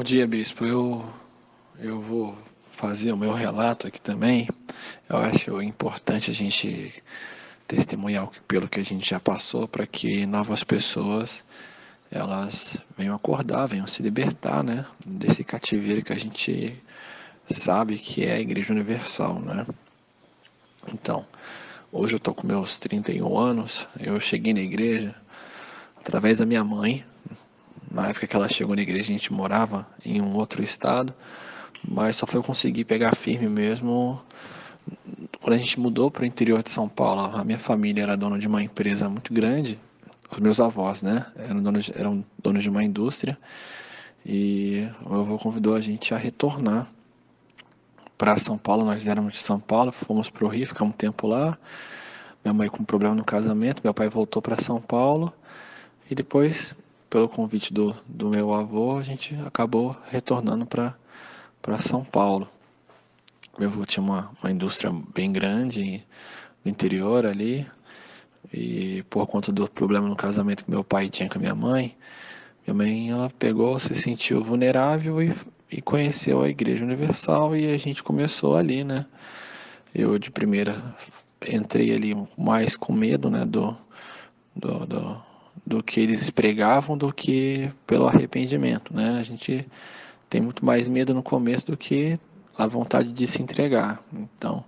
Bom dia, bispo. Eu vou fazer o meu relato aqui também. Eu acho importante a gente testemunhar pelo que a gente já passou para que novas pessoas elas venham acordar, venham se libertar, né, desse cativeiro que a gente sabe que é a Igreja Universal, né? Então, hoje eu tô com meus 31 anos. Eu cheguei na igreja através da minha mãe. Na época que ela chegou na igreja, a gente morava em um outro estado, mas só foi eu conseguir pegar firme mesmo quando a gente mudou para o interior de São Paulo. A minha família era dona de uma empresa muito grande, os meus avós, né, eram donos de uma indústria, e o meu avô convidou a gente a retornar para São Paulo. Nós éramos de São Paulo, fomos para o Rio, ficamos um tempo lá. Minha mãe com um problema no casamento, meu pai voltou para São Paulo, e depois, pelo convite do meu avô, a gente acabou retornando para São Paulo. Meu avô tinha uma indústria bem grande no interior ali, e por conta do problema no casamento que meu pai tinha com a minha mãe ela pegou, se sentiu vulnerável e conheceu a Igreja Universal, e a gente começou ali, né? Eu de primeira entrei ali mais com medo, né, do, do, do que eles pregavam do que pelo arrependimento, né? A gente tem muito mais medo no começo do que a vontade de se entregar. Então,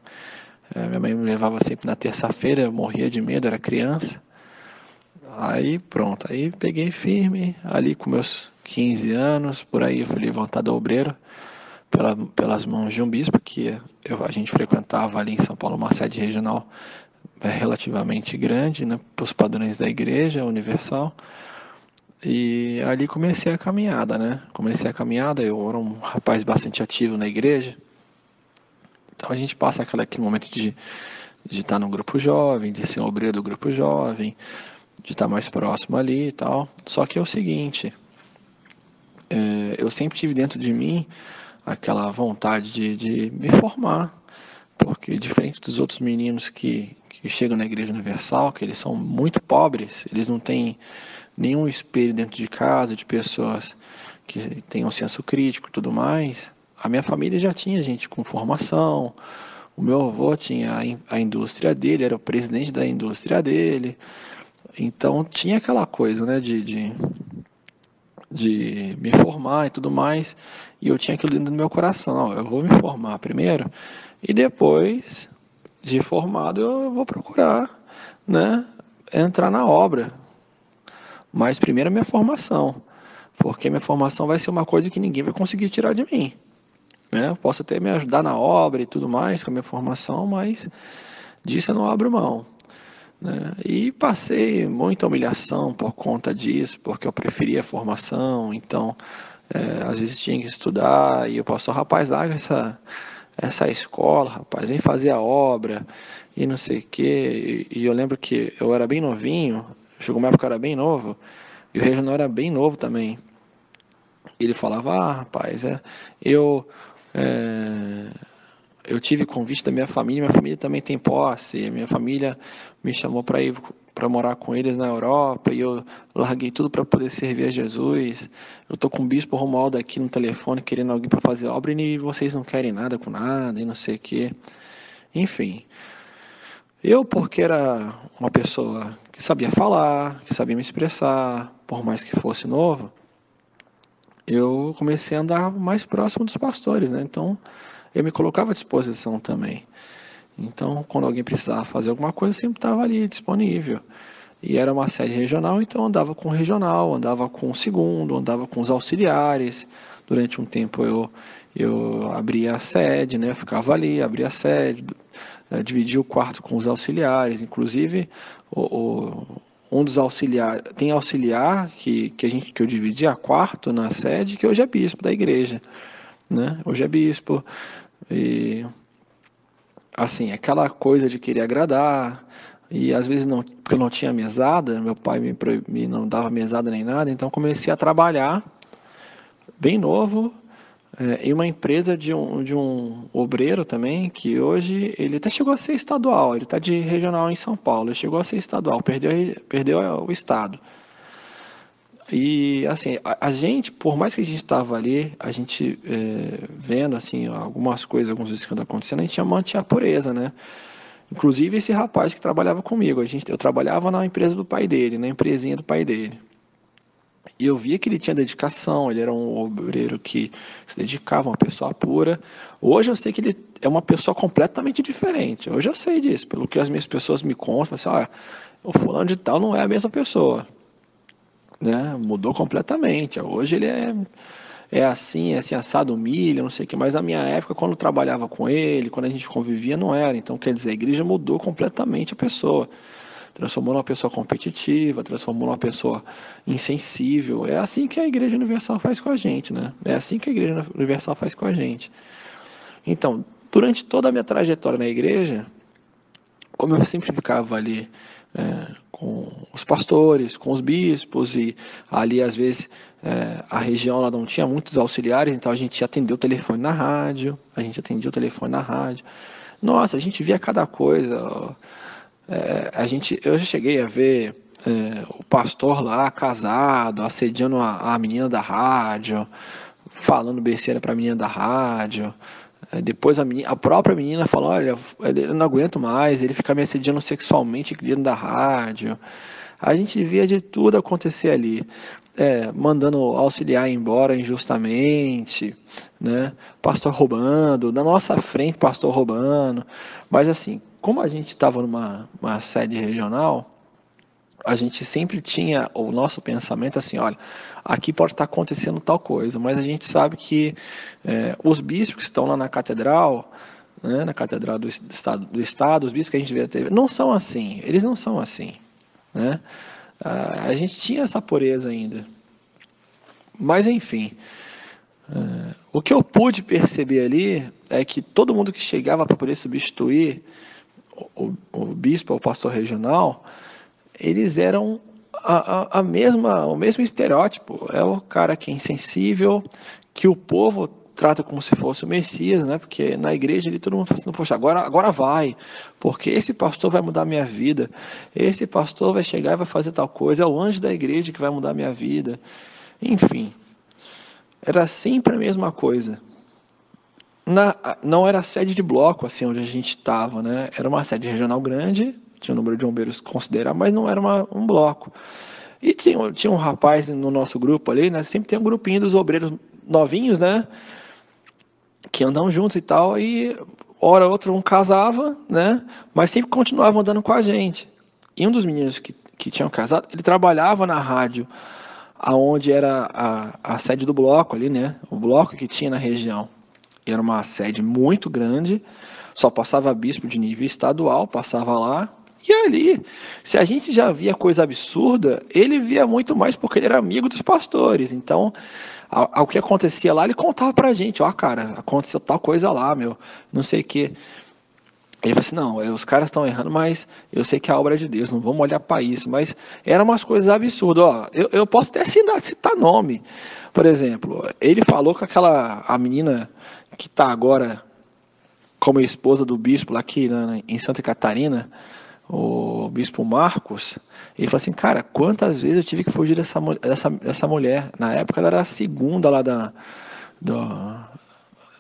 minha mãe me levava sempre na terça-feira, eu morria de medo, era criança. Aí pronto, aí peguei firme, ali com meus 15 anos, por aí eu fui levantado ao obreiro pelas mãos de um bispo, que a gente frequentava ali em São Paulo, uma sede regional relativamente grande, né, para os padrões da Igreja Universal. E ali comecei a caminhada, né? Comecei a caminhada, eu era um rapaz bastante ativo na igreja. Então a gente passa aquele momento de estar no grupo jovem, de ser um obreiro do grupo jovem, de estar mais próximo ali e tal. Só que é o seguinte, eu sempre tive dentro de mim aquela vontade de me formar, porque diferente dos outros meninos que chegam na Igreja Universal, que eles são muito pobres, eles não têm nenhum espelho dentro de casa, de pessoas que tenham senso crítico e tudo mais. A minha família já tinha gente com formação, o meu avô tinha a indústria dele, era o presidente da indústria dele, então tinha aquela coisa, né, de me formar e tudo mais, e eu tinha aquilo dentro do meu coração: ó, eu vou me formar primeiro, e depois de formado eu vou procurar, né, entrar na obra, mas primeiro a minha formação, porque minha formação vai ser uma coisa que ninguém vai conseguir tirar de mim, né? Eu posso até me ajudar na obra e tudo mais com a minha formação, mas disso eu não abro mão, né? E passei muita humilhação por conta disso, porque eu preferia a formação. Então às vezes tinha que estudar, e eu passou: rapaz, larga essa escola, rapaz, vem fazer a obra, e não sei o quê. E eu lembro que eu era bem novinho, chegou uma época que eu era bem novo, e o regional era bem novo também. Ele falava: rapaz, eu, é, eu tive convite da minha família também tem posse, minha família me chamou para ir para morar com eles na Europa, e eu larguei tudo para poder servir a Jesus. Eu tô com o bispo Romualdo aqui no telefone querendo alguém para fazer obra, e vocês não querem nada com nada, e não sei o quê. Enfim, eu, porque era uma pessoa que sabia falar, que sabia me expressar, por mais que fosse novo, eu comecei a andar mais próximo dos pastores, né? Então, eu me colocava à disposição também. Então, quando alguém precisava fazer alguma coisa, eu sempre estava ali disponível. E era uma sede regional, então andava com o regional, andava com o segundo, andava com os auxiliares. Durante um tempo eu abria a sede, né? Eu ficava ali, abria a sede, dividia o quarto com os auxiliares. Inclusive, um dos auxiliares, tem auxiliar que eu dividia quarto na sede, que hoje é bispo da igreja, né? Hoje é bispo. E assim, aquela coisa de querer agradar, e às vezes não, porque eu não tinha mesada, meu pai me não dava mesada nem nada, então comecei a trabalhar bem novo, em uma empresa de um obreiro também, que hoje ele até chegou a ser estadual, ele está de regional em São Paulo, ele chegou a ser estadual, perdeu o estado. E assim, a gente, por mais que a gente estava ali, a gente vendo assim algumas coisas, alguns escândalos acontecendo, a gente mantinha a pureza, né? Inclusive esse rapaz que trabalhava comigo, eu trabalhava na empresa do pai dele, na empresinha do pai dele. E eu via que ele tinha dedicação, ele era um obreiro que se dedicava, uma pessoa pura. Hoje eu sei que ele é uma pessoa completamente diferente. Hoje eu sei disso, pelo que as minhas pessoas me contam, assim, ah, o fulano de tal não é a mesma pessoa, né? Mudou completamente. Hoje ele é assim, assado, humilha, não sei o que. Mas na minha época, quando eu trabalhava com ele, quando a gente convivia, não era. Então, quer dizer, a igreja mudou completamente a pessoa. Transformou numa pessoa competitiva, transformou numa pessoa insensível. É assim que a Igreja Universal faz com a gente, né? É assim que a Igreja Universal faz com a gente. Então, durante toda a minha trajetória na igreja, como eu sempre ficava ali com os pastores, com os bispos, e ali às vezes a região lá não tinha muitos auxiliares, então a gente atendia o telefone na rádio, a gente atendia o telefone na rádio. Nossa, a gente via cada coisa. Eu já cheguei a ver o pastor lá casado, assediando a menina da rádio, falando besteira para a menina da rádio. Depois a própria menina falou, olha, eu não aguento mais, ele fica me assediando sexualmente dentro da rádio. A gente via de tudo acontecer ali. Mandando auxiliar embora injustamente, né? Pastor roubando, na nossa frente pastor roubando. Mas assim, como a gente estava numa sede regional, a gente sempre tinha o nosso pensamento assim, olha, aqui pode estar acontecendo tal coisa, mas a gente sabe que os bispos que estão lá na catedral, né, na catedral do estado, os bispos que a gente vê na TV, não são assim, eles não são assim, né? A gente tinha essa pureza ainda. Mas enfim, o que eu pude perceber ali é que todo mundo que chegava para poder substituir o bispo ou o pastor regional, eles eram o mesmo estereótipo. É o cara que é insensível, que o povo trata como se fosse o Messias, né? Porque na igreja ali todo mundo fala assim, poxa, agora vai, porque esse pastor vai mudar a minha vida, esse pastor vai chegar e vai fazer tal coisa, é o anjo da igreja que vai mudar a minha vida. Enfim, era sempre a mesma coisa. Não era sede de bloco, assim, onde a gente estava, né? Era uma sede regional grande, tinha um número de bombeiros considerável, mas não era um bloco. E tinha um rapaz no nosso grupo ali, né? Sempre tem um grupinho dos obreiros novinhos, né? Que andam juntos e tal, e hora ou outra um casava, né? Mas sempre continuava andando com a gente. E um dos meninos que tinham casado, ele trabalhava na rádio, aonde era a sede do bloco ali, né? O bloco que tinha na região. Era uma sede muito grande, só passava bispo de nível estadual, passava lá. E ali, se a gente já via coisa absurda, ele via muito mais porque ele era amigo dos pastores. Então, ao que acontecia lá, ele contava pra gente, ó, cara, aconteceu tal coisa lá, meu, não sei o quê. Ele falou assim, não, os caras estão errando, mas eu sei que é a obra é de Deus, não vamos olhar para isso. Mas eram umas coisas absurdas. Ó, eu posso até citar nome. Por exemplo, ele falou com a menina que está agora como esposa do bispo lá aqui em Santa Catarina, o bispo Marcos. Ele falou assim, cara, quantas vezes eu tive que fugir dessa mulher? Na época ela era a segunda lá da,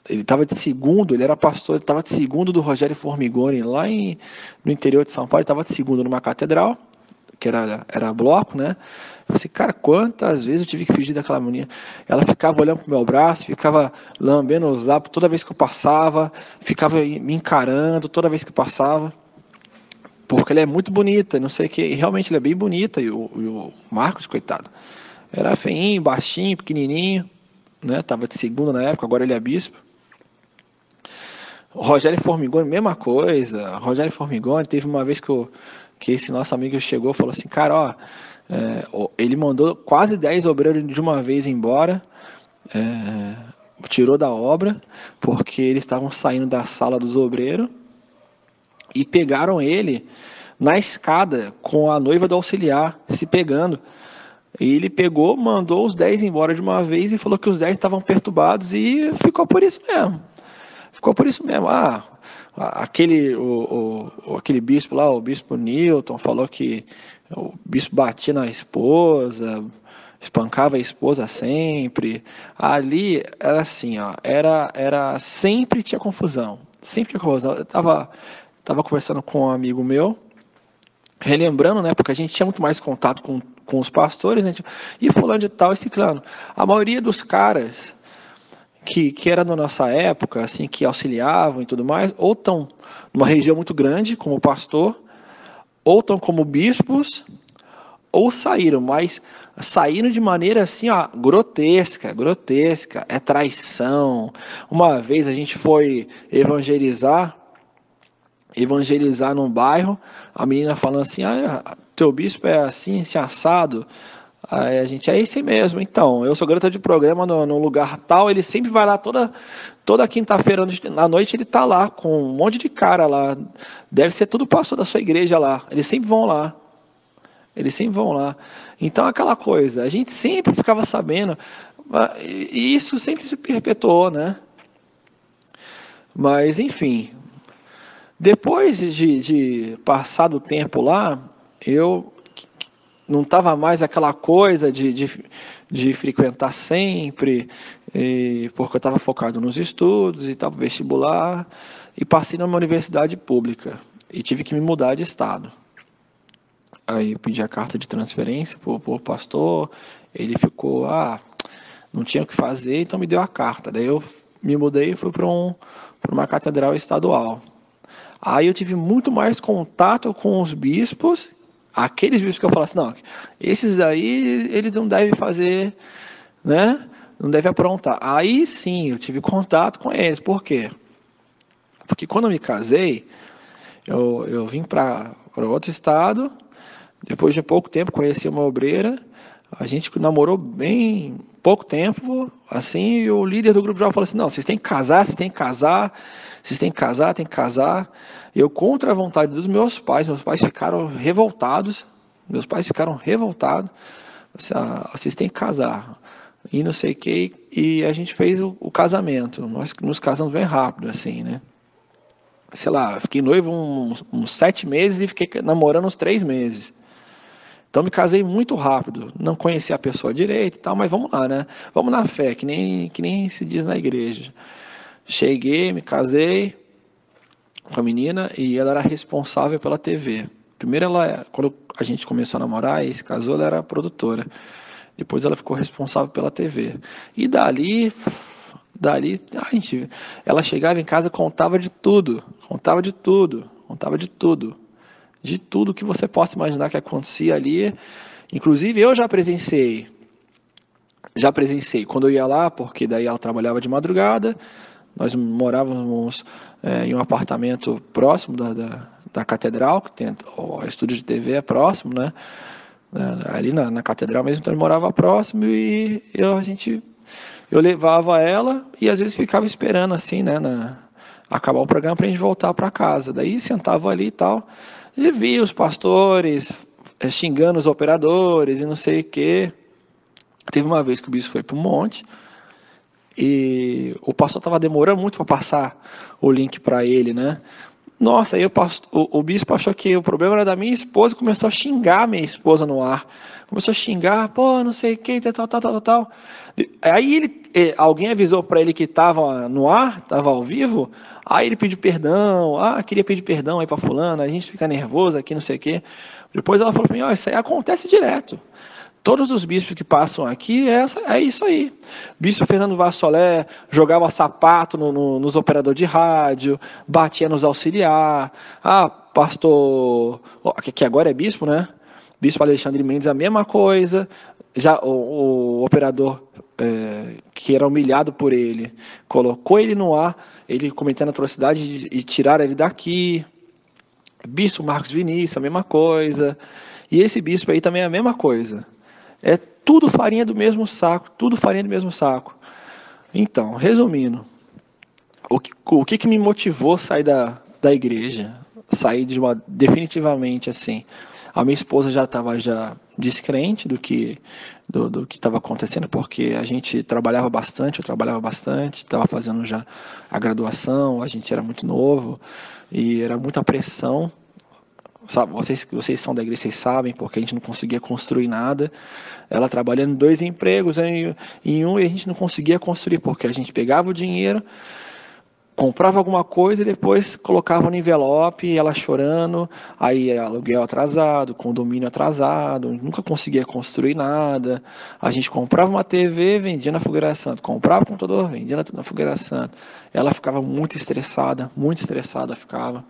ele estava de segundo, ele era pastor, ele estava de segundo do Rogério Formigoni, no interior de São Paulo, ele estava de segundo numa catedral, que era bloco, né? Eu falei assim, cara, quantas vezes eu tive que fugir daquela menina? Ela ficava olhando pro meu braço, ficava lambendo os lábios toda vez que eu passava, ficava me encarando toda vez que eu passava, porque ela é muito bonita, não sei o que, e realmente ela é bem bonita, e o Marcos, coitado, era feinho, baixinho, pequenininho, né? Tava de segundo na época, agora ele é bispo. O Rogério Formigoni, mesma coisa. O Rogério Formigoni, teve uma vez que esse nosso amigo chegou e falou assim, cara, ó, ele mandou quase 10 obreiros de uma vez embora, tirou da obra, porque eles estavam saindo da sala dos obreiros e pegaram ele na escada com a noiva do auxiliar, se pegando. E ele pegou, mandou os 10 embora de uma vez e falou que os 10 estavam perturbados e ficou por isso mesmo. Ficou por isso mesmo. Aquele bispo lá, o bispo Newton, falou que o bispo batia na esposa, espancava a esposa sempre. Ali era assim, ó, era sempre tinha confusão, sempre tinha confusão. Eu tava conversando com um amigo meu, relembrando, né, porque a gente tinha muito mais contato com os pastores, né, e fulano de tal e ciclano. A maioria dos caras que era da nossa época, assim, que auxiliavam e tudo mais, ou estão numa região muito grande como pastor, ou estão como bispos, ou saíram, mas saíram de maneira assim, ó, grotesca, grotesca, é traição. Uma vez a gente foi evangelizar num bairro, a menina falando assim, ah, teu bispo é assim, esse assado. Aí a gente, é esse mesmo, então, eu sou garota de programa no lugar tal, ele sempre vai lá toda quinta-feira à noite, ele tá lá com um monte de cara lá, deve ser tudo pastor da sua igreja lá, eles sempre vão lá. Eles sempre vão lá. Então, aquela coisa, a gente sempre ficava sabendo, e isso sempre se perpetuou, né? Mas, enfim, depois de passar do tempo lá, eu não estava mais aquela coisa de frequentar sempre, porque eu estava focado nos estudos e tal, vestibular, e passei numa universidade pública, e tive que me mudar de estado. Aí eu pedi a carta de transferência pro pastor, ele ficou, não tinha o que fazer, então me deu a carta. Daí eu me mudei e fui para uma catedral estadual. Aí eu tive muito mais contato com os bispos, aqueles bispos que eu falasse, não, esses aí eles não devem fazer, né? Não devem aprontar. Aí sim, eu tive contato com eles. Por quê? Porque quando eu me casei, eu vim para outro estado. Depois de pouco tempo, conheci uma obreira. A gente namorou bem pouco tempo, assim, e o líder do grupo já falou assim: não, vocês têm que casar, vocês têm que casar, vocês têm que casar, têm que casar. Eu, contra a vontade dos meus pais ficaram revoltados. Meus pais ficaram revoltados. Assim, vocês têm que casar. E não sei o que. E a gente fez o casamento. Nós nos casamos bem rápido, assim, né? Sei lá, fiquei noivo uns 7 meses e fiquei namorando uns 3 meses. Então me casei muito rápido, não conhecia a pessoa direito e tal, mas vamos lá, né? Vamos na fé, que nem se diz na igreja. Cheguei, me casei com a menina e ela era responsável pela TV. Primeiro quando a gente começou a namorar e se casou, ela era produtora. Depois ela ficou responsável pela TV. E ela chegava em casa e contava de tudo, contava de tudo, contava de tudo. De tudo que você possa imaginar que acontecia ali. Inclusive, eu já presenciei quando eu ia lá, porque daí ela trabalhava de madrugada, nós morávamos em um apartamento próximo da catedral, que tem o estúdio de TV é próximo, né? Ali na catedral mesmo, então ele morava próximo e eu levava ela e às vezes ficava esperando assim, né, acabar o programa para a gente voltar para casa. Daí sentava ali e tal, e via os pastores xingando os operadores e não sei o quê. Teve uma vez que o bispo foi para um monte e o pastor estava demorando muito para passar o link para ele, né? Nossa, aí o bispo achou que o problema era da minha esposa e começou a xingar a minha esposa no ar. Começou a xingar, pô, não sei o que, tal, tal, tal, tal. Aí alguém avisou para ele que estava no ar, estava ao vivo. Aí ele pediu perdão, queria pedir perdão aí para fulano, a gente fica nervoso aqui, não sei o quê. Depois ela falou para mim, isso aí acontece direto. Todos os bispos que passam aqui é isso aí. Bispo Fernando Vassolé jogava sapato nos operadores de rádio, batia nos auxiliar. Pastor, que agora é bispo, né? Bispo Alexandre Mendes, a mesma coisa. Já o operador que era humilhado por ele, colocou ele no ar, ele cometendo atrocidade e tiraram ele daqui. Bispo Marcos Vinícius, a mesma coisa. E esse bispo aí também é a mesma coisa. É tudo farinha do mesmo saco, tudo farinha do mesmo saco. Então, resumindo, o que me motivou a sair da igreja? Sair definitivamente assim. A minha esposa já estava descrente do que estava acontecendo, porque a gente trabalhava bastante, eu trabalhava bastante, estava fazendo já a graduação, a gente era muito novo e era muita pressão sabe, vocês são da igreja, vocês sabem, porque a gente não conseguia construir nada. Ela trabalhando em 2 empregos, em um, e a gente não conseguia construir, porque a gente pegava o dinheiro, comprava alguma coisa e depois colocava no envelope, ela chorando, aí aluguel atrasado, condomínio atrasado, nunca conseguia construir nada. A gente comprava uma TV, vendia na Fogueira Santa, comprava o computador, vendia na Fogueira Santa. Ela ficava muito estressada ficava.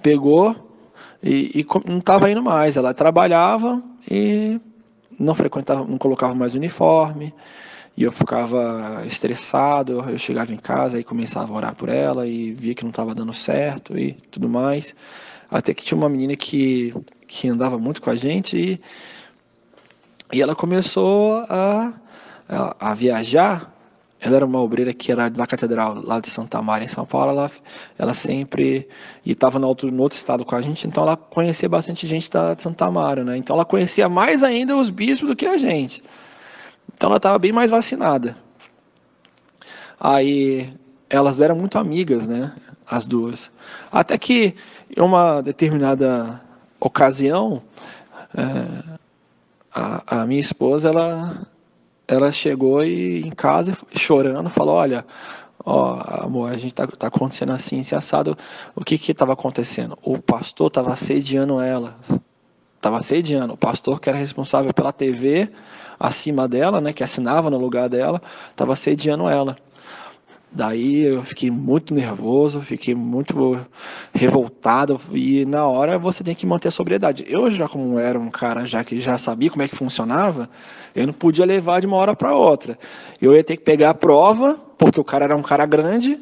Pegou e não estava indo mais, ela trabalhava e não frequentava, não colocava mais uniforme. E eu ficava estressado, eu chegava em casa e começava a orar por ela e via que não estava dando certo e tudo mais. Até que tinha uma menina que andava muito com a gente e ela começou a viajar. Ela era uma obreira que era da catedral lá de Santa Maria, em São Paulo. Ela sempre e estava no outro estado com a gente, então ela conhecia bastante gente de Santa Maria, né? Então ela conhecia mais ainda os bispos do que a gente. Então ela estava bem mais vacinada. Aí elas eram muito amigas, né? As duas. Até que em uma determinada ocasião, a minha esposa, ela chegou em casa chorando, falou, olha, ó, amor, a gente tá acontecendo assim, se assado. O que estava acontecendo? O pastor estava assediando ela. Estava assediando. O pastor, que era responsável pela TV acima dela, né, que assinava no lugar dela, estava assediando ela. Daí eu fiquei muito nervoso, fiquei muito revoltado e na hora você tem que manter a sobriedade. Eu já como era um cara já que já sabia como é que funcionava, eu não podia levar de uma hora para outra. Eu ia ter que pegar a prova, porque o cara era um cara grande,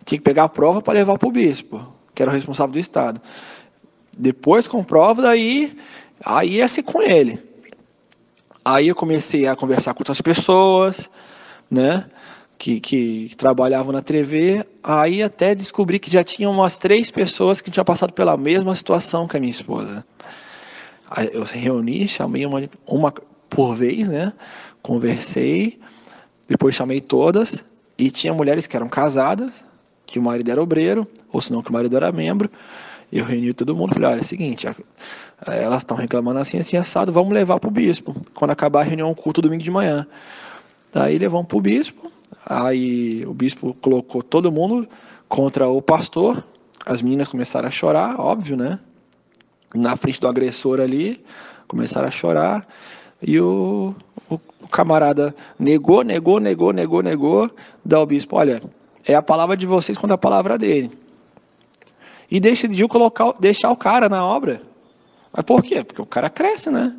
tinha que pegar a prova para levar para o bispo, que era o responsável do estado. Depois com prova, aí ia ser com ele. Aí eu comecei a conversar com outras pessoas, né? Que trabalhavam na TV, aí até descobri que já tinha umas 3 pessoas que tinham passado pela mesma situação que a minha esposa. Aí eu reuni, chamei uma por vez, né? Conversei, depois chamei todas, e tinha mulheres que eram casadas, que o marido era obreiro, ou senão que o marido era membro. Eu reuni todo mundo, falei, olha, é o seguinte, elas estão reclamando assim, assim, assado, vamos levar para o bispo, quando acabar a reunião, culto domingo de manhã. Daí levamos para o bispo, aí o bispo colocou todo mundo contra o pastor, as meninas começaram a chorar, óbvio, né? Na frente do agressor ali, começaram a chorar, e o camarada negou, daí o bispo, olha, é a palavra de vocês contra a palavra dele. E decidiu deixar o cara na obra. Mas por quê? Porque o cara cresce, né?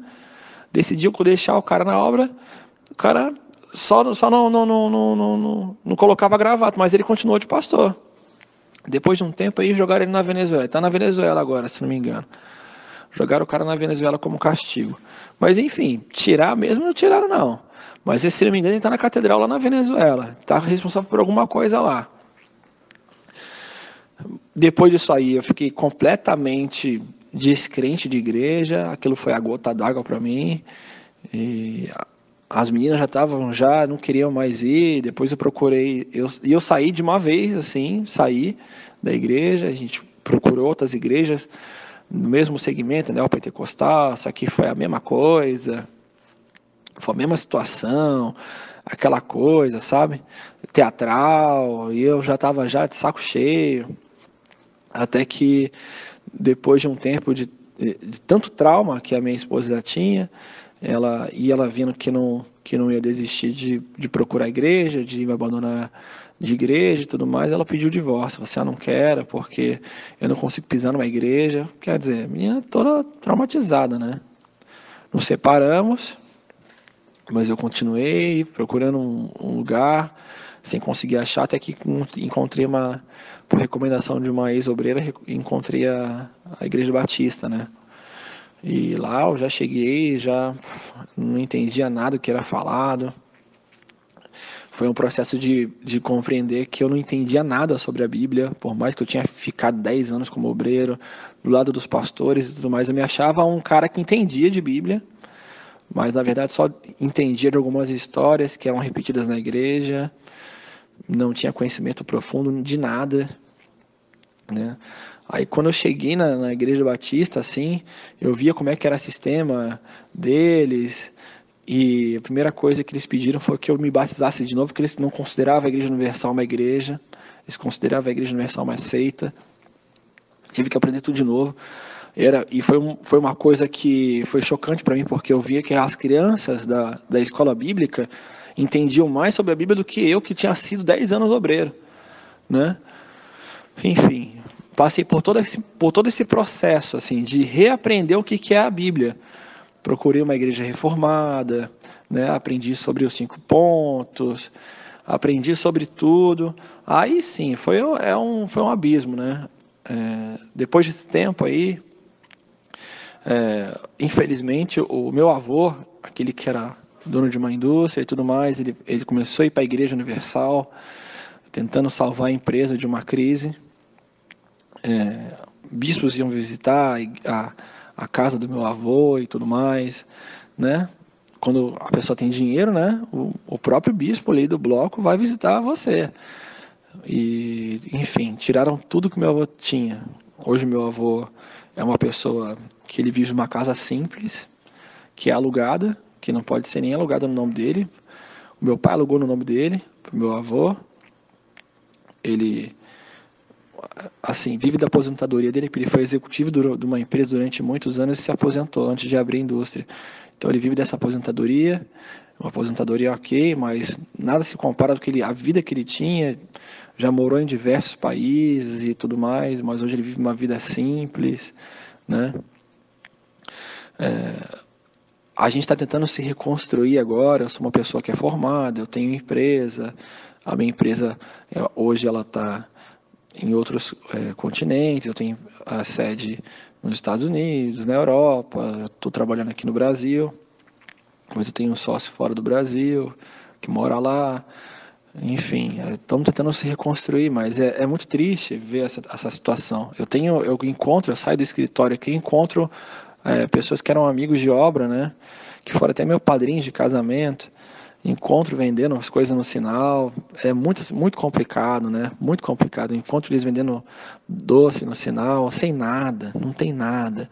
Decidiu deixar o cara na obra, o cara só não colocava gravata, mas ele continuou de pastor. Depois de um tempo aí jogaram ele na Venezuela. Ele está na Venezuela agora, se não me engano. Jogaram o cara na Venezuela como castigo. Mas enfim, tirar mesmo não tiraram não. Mas se não me engano ele está na catedral lá na Venezuela. Está responsável por alguma coisa lá. Depois disso aí eu fiquei completamente descrente de igreja. Aquilo foi a gota d'água para mim. E as meninas já não queriam mais ir. Depois eu procurei, eu saí de uma vez, assim, saí da igreja. A gente procurou outras igrejas no mesmo segmento, né, o pentecostal, só que foi a mesma coisa, foi a mesma situação, aquela coisa, sabe? Teatral, e eu já estava já de saco cheio, até que depois de um tempo de tanto trauma que a minha esposa já tinha, ela vendo que não ia desistir de procurar a igreja, de me abandonar de igreja e tudo mais, ela pediu o divórcio. Você não quer, porque eu não consigo pisar numa igreja. Quer dizer, a menina toda traumatizada, né? Nos separamos, mas eu continuei procurando um lugar, sem conseguir achar, até que encontrei por recomendação de uma ex-obreira, encontrei a Igreja Batista, né? E lá eu já cheguei, já não entendia nada do que era falado. Foi um processo de compreender que eu não entendia nada sobre a Bíblia, por mais que eu tinha ficado 10 anos como obreiro, do lado dos pastores e tudo mais, eu me achava um cara que entendia de Bíblia, mas na verdade só entendia de algumas histórias que eram repetidas na igreja, não tinha conhecimento profundo de nada. né? Aí quando eu cheguei na Igreja Batista, assim, eu via como é que era o sistema deles, e a primeira coisa que eles pediram foi que eu me batizasse de novo, porque eles não consideravam a Igreja Universal uma igreja, eles consideravam a Igreja Universal uma seita. Tive que aprender tudo de novo. Foi uma coisa que foi chocante para mim, porque eu via que as crianças da escola bíblica entendiam mais sobre a Bíblia do que eu, que tinha sido 10 anos obreiro, né? Enfim, passei por todo esse processo assim, de reaprender o que é a Bíblia. Procurei uma igreja reformada, né? Aprendi sobre os 5 pontos, aprendi sobre tudo. Aí sim, foi um abismo, né? Depois desse tempo aí, infelizmente, o meu avô, aquele que era dono de uma indústria e tudo mais, ele começou a ir para a Igreja Universal, tentando salvar a empresa de uma crise. Bispos iam visitar a casa do meu avô e tudo mais, né? Quando a pessoa tem dinheiro, né? O próprio bispo ali do bloco vai visitar você. E, enfim, tiraram tudo que meu avô tinha. Hoje meu avô é uma pessoa que ele vive numa casa simples, que é alugada, que não pode ser nem alugada no nome dele. O meu pai alugou no nome dele, pro meu avô. Ele, assim, vive da aposentadoria dele, porque ele foi executivo de uma empresa durante muitos anos e se aposentou antes de abrir a indústria. Então ele vive dessa aposentadoria, uma aposentadoria ok, mas nada se compara com a vida que ele tinha. Já morou em diversos países e tudo mais, mas hoje ele vive uma vida simples, né? A gente está tentando se reconstruir agora. Eu sou uma pessoa que é formada, eu tenho empresa. A minha empresa hoje ela está em outros continentes. Eu tenho a sede nos Estados Unidos, na Europa. Eu estou trabalhando aqui no Brasil, mas eu tenho um sócio fora do Brasil que mora lá. Enfim, estamos tentando se reconstruir, mas é muito triste ver essa situação. Eu saio do escritório aqui e encontro pessoas que eram amigos de obra, né? Que foram até meu padrinho de casamento. Encontro vendendo as coisas no sinal. É muito complicado, né? Muito complicado. Encontro eles vendendo doce no sinal, sem nada, não tem nada,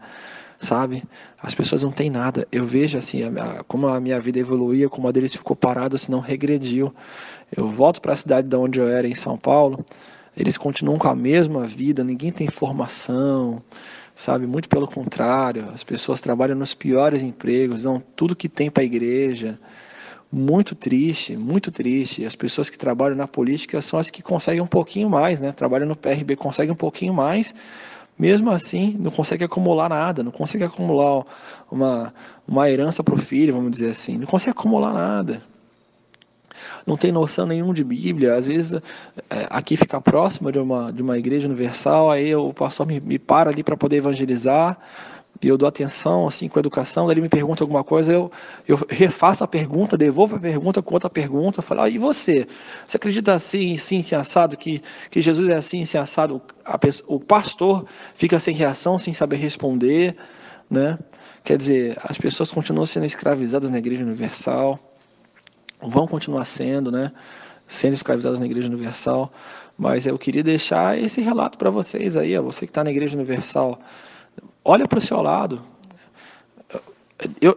sabe? As pessoas não têm nada. Eu vejo assim, como a minha vida evoluía, como a deles ficou parada, se não regrediu. Eu volto para a cidade de onde eu era, em São Paulo, eles continuam com a mesma vida, ninguém tem formação, sabe? Muito pelo contrário, as pessoas trabalham nos piores empregos, dão tudo que tem para a igreja. Muito triste, muito triste. As pessoas que trabalham na política são as que conseguem um pouquinho mais, né? Trabalham no PRB, conseguem um pouquinho mais, mesmo assim, não consegue acumular nada, não consegue acumular uma herança para o filho, vamos dizer assim, não consegue acumular nada. Não tem noção nenhuma de Bíblia. Às vezes, aqui fica próximo de uma igreja universal, aí o pastor me para ali para poder evangelizar, e eu dou atenção assim com a educação. Daí ele me pergunta alguma coisa, eu refaço a pergunta, devolvo a pergunta com outra pergunta. Eu falo, e você? Você acredita assim, sim, sim, assado, que Jesus é assim, sim, assado? O pastor fica sem reação, sem saber responder, né? Quer dizer, as pessoas continuam sendo escravizadas na Igreja Universal, vão continuar sendo, né? Sendo escravizadas na Igreja Universal. Mas eu queria deixar esse relato para vocês aí, ó, você que está na Igreja Universal. Olha para o seu lado.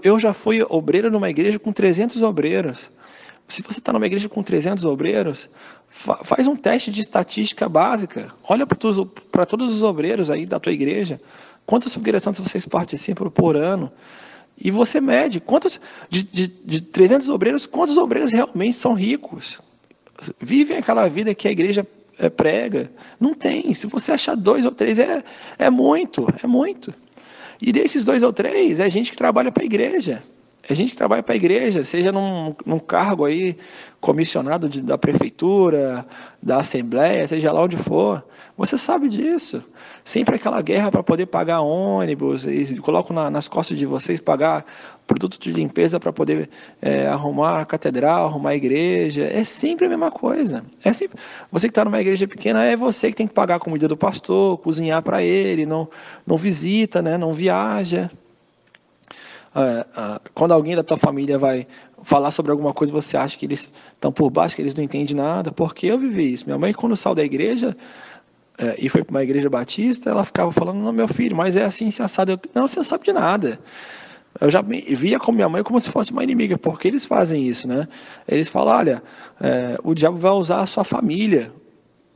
Eu já fui obreiro numa igreja com 300 obreiros. Se você está numa igreja com 300 obreiros, faz um teste de estatística básica. Olha para todos os obreiros aí da tua igreja. Quantas fogueiras santas vocês participam por ano? E você mede de 300 obreiros, quantos obreiros realmente são ricos? Vivem aquela vida que a igreja prega? Não tem. Se você achar 2 ou 3, é muito, é muito. E desses 2 ou 3, é gente que trabalha para a igreja. É gente que trabalha para a igreja, seja num cargo aí, comissionado da prefeitura, da assembleia, seja lá onde for. Você sabe disso. Sempre aquela guerra para poder pagar ônibus, e colocam nas costas de vocês pagar produto de limpeza para poder arrumar a catedral, arrumar a igreja. É sempre a mesma coisa. Você que está numa igreja pequena, é você que tem que pagar a comida do pastor, cozinhar para ele, não visita, né, não viaja. Quando alguém da tua família vai falar sobre alguma coisa, você acha que eles estão por baixo, que eles não entendem nada, porque eu vivi isso. Minha mãe, quando saiu da igreja, e foi para uma igreja batista, ela ficava falando, não, meu filho, mas é assim, assado. Não, você não sabe de nada. Eu já via com minha mãe como se fosse uma inimiga, porque eles fazem isso, né? Eles falam, olha, o diabo vai usar a sua família,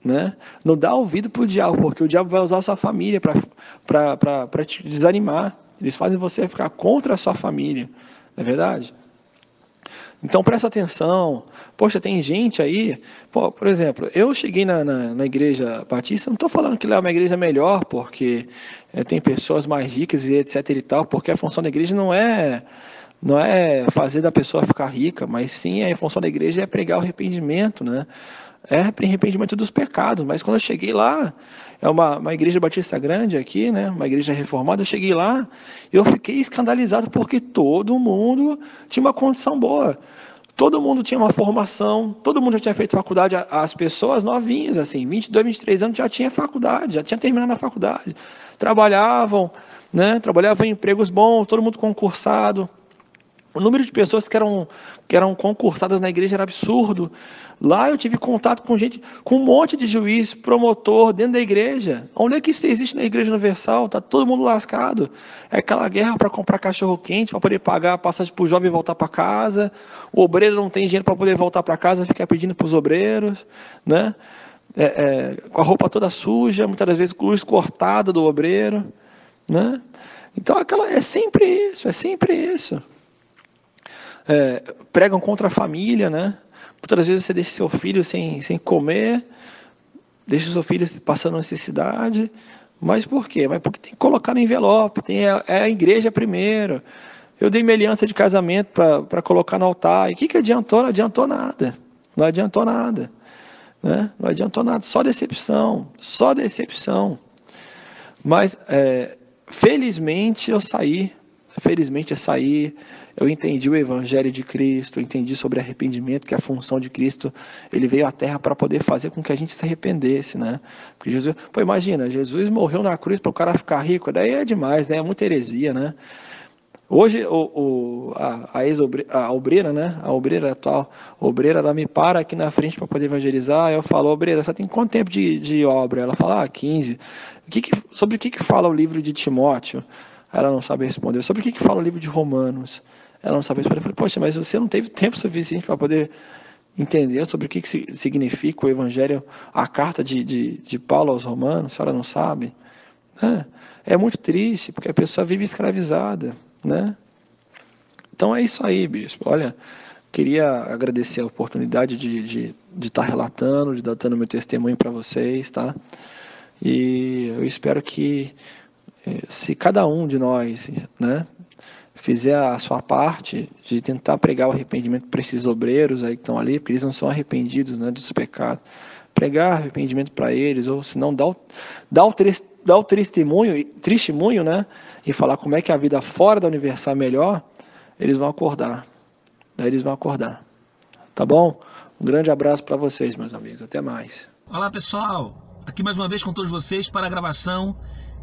né? Não dá ouvido para o diabo, porque o diabo vai usar a sua família para te desanimar. Eles fazem você ficar contra a sua família, não é verdade? Então presta atenção. Poxa, tem gente aí. Pô, por exemplo, eu cheguei na igreja batista, não estou falando que lá é uma igreja melhor, porque tem pessoas mais ricas e etc e tal, porque a função da igreja não é fazer da pessoa ficar rica, mas sim a função da igreja é pregar o arrependimento, né? É arrependimento dos pecados. Mas quando eu cheguei lá, é uma igreja batista grande aqui, né? Uma igreja reformada. Eu cheguei lá e eu fiquei escandalizado porque todo mundo tinha uma condição boa. Todo mundo tinha uma formação, todo mundo já tinha feito faculdade. As pessoas novinhas, assim, 22, 23 anos, já tinha faculdade, já tinha terminado a faculdade. Trabalhavam, né? Trabalhavam em empregos bons, todo mundo concursado. O número de pessoas que eram concursadas na igreja era absurdo. Lá eu tive contato com gente, com um monte de juiz, promotor dentro da igreja. Onde é que isso existe na Igreja Universal? Está todo mundo lascado. É aquela guerra para comprar cachorro-quente, para poder pagar a passagem para o jovem voltar para casa. O obreiro não tem dinheiro para poder voltar para casa, fica pedindo para os obreiros, né? Com a roupa toda suja, muitas das vezes luz cortada do obreiro, né? Então é sempre isso, é sempre isso. Pregam contra a família, né? Muitas vezes você deixa seu filho sem comer, deixa seu filho passando necessidade. Mas por quê? Mas porque tem que colocar no envelope, é a igreja primeiro. Eu dei minha aliança de casamento para colocar no altar. E o que adiantou? Não adiantou nada. Não adiantou nada. Né? Não adiantou nada. Só decepção. Só decepção. Mas, felizmente, eu saí. Felizmente eu saí, eu entendi o Evangelho de Cristo, eu entendi sobre arrependimento, que a função de Cristo, ele veio à Terra para poder fazer com que a gente se arrependesse, né? Porque Jesus, imagina, Jesus morreu na cruz para o cara ficar rico, daí é demais, né? É muita heresia, né? Hoje a obreira, né? A obreira atual, ela me para aqui na frente para poder evangelizar. Eu falo, obreira, você tem quanto tempo de obra? Ela fala, 15. Sobre o que fala o livro de Timóteo? Ela não sabe responder. Sobre o que fala o livro de Romanos? Ela não sabe responder. Eu falei, poxa, mas você não teve tempo suficiente para poder entender sobre o que significa o Evangelho, a carta de Paulo aos Romanos, se ela não sabe. É muito triste, porque a pessoa vive escravizada, né? Então é isso aí, bispo. Olha, queria agradecer a oportunidade de estar relatando, de estar dando meu testemunho para vocês, tá? E eu espero que se cada um de nós, né, fizer a sua parte de tentar pregar o arrependimento para esses obreiros aí que estão ali, porque eles não são arrependidos, né, dos pecados, pregar arrependimento para eles, ou se não dá o testemunho, né, e falar como é que a vida fora da Universal é melhor, eles vão acordar. Daí eles vão acordar. Tá bom? Um grande abraço para vocês, meus amigos. Até mais. Olá, pessoal. Aqui mais uma vez com todos vocês para a gravação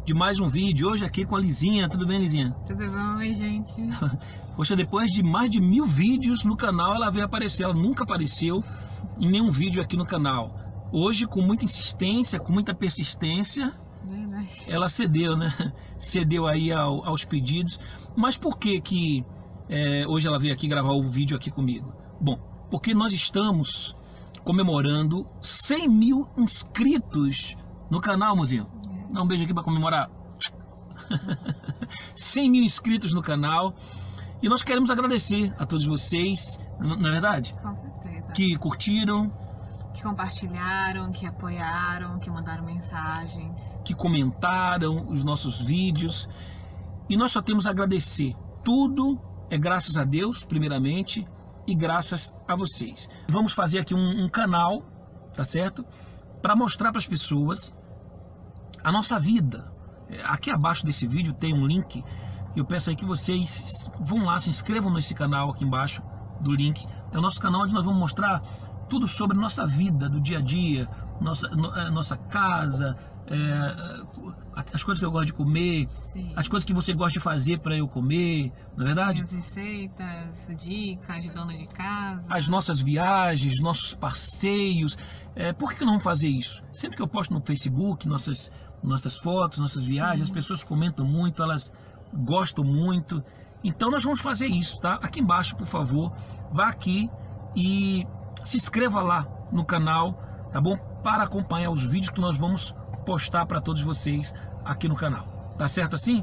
de mais um vídeo. Hoje aqui com a Lizinha. Tudo bem, Lizinha? Tudo bom, oi, gente? Poxa, depois de mais de 1000 vídeos no canal, ela veio aparecer. Ela nunca apareceu em nenhum vídeo aqui no canal. Hoje, com muita insistência, com muita persistência, ela cedeu, né? Cedeu aí aos pedidos. Mas por que hoje ela veio aqui gravar o vídeo aqui comigo? Bom, porque nós estamos comemorando 100 mil inscritos no canal, mozinho. Dá um beijo aqui para comemorar. 100 mil inscritos no canal. E nós queremos agradecer a todos vocês, não é verdade? Com certeza. Que curtiram, que compartilharam, que apoiaram, que mandaram mensagens, que comentaram os nossos vídeos. E nós só temos a agradecer. Tudo é graças a Deus, primeiramente, e graças a vocês. Vamos fazer aqui um canal, tá certo? Para mostrar para as pessoas a nossa vida. Aqui abaixo desse vídeo tem um link. Eu peço aí que vocês vão lá, se inscrevam nesse canal aqui embaixo do link. É o nosso canal onde nós vamos mostrar tudo sobre nossa vida do dia a dia, nossa casa, as coisas que eu gosto de comer, Sim. as coisas que você gosta de fazer para eu comer, não é verdade? Sim, as receitas, dicas de dono de casa. As nossas viagens, nossos passeios. Por que não vamos fazer isso? Sempre que eu posto no Facebook nossas fotos, nossas viagens, as pessoas comentam muito, elas gostam muito. Então nós vamos fazer isso, tá? Aqui embaixo, por favor, vá aqui e se inscreva lá no canal, tá bom? Para acompanhar os vídeos que nós vamos postar para todos vocês aqui no canal. Tá certo assim?